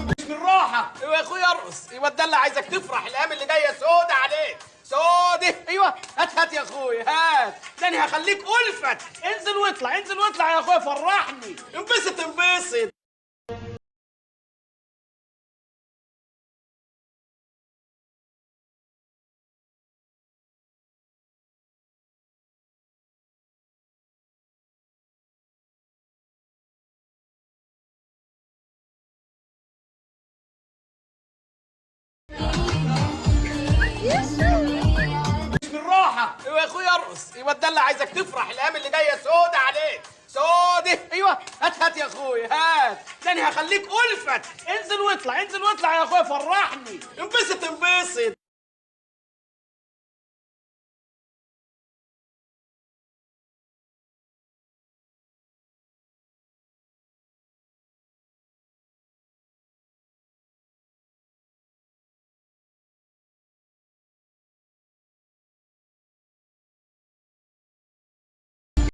مش بالراحه. ايوه يا اخويا ارقص. ايوه ده اللي عايزك تفرح. الايام اللي جايه سودة عليك سودة. ايوه هات هات يا اخويا هات. ده انا هخليك الفت. انزل واطلع انزل واطلع يا اخويا فرحني. انبسط انبسط. مش بالراحه. ايوه يا اخويا ارقص. ايوه ده اللي عايزك تفرح. الايام اللي جايه سودة عليك سودة. ايوه هات هات يا اخويا هات. ده انا هخليك الفت. انزل واطلع انزل واطلع يا اخويا فرحني. انبسط انبسط.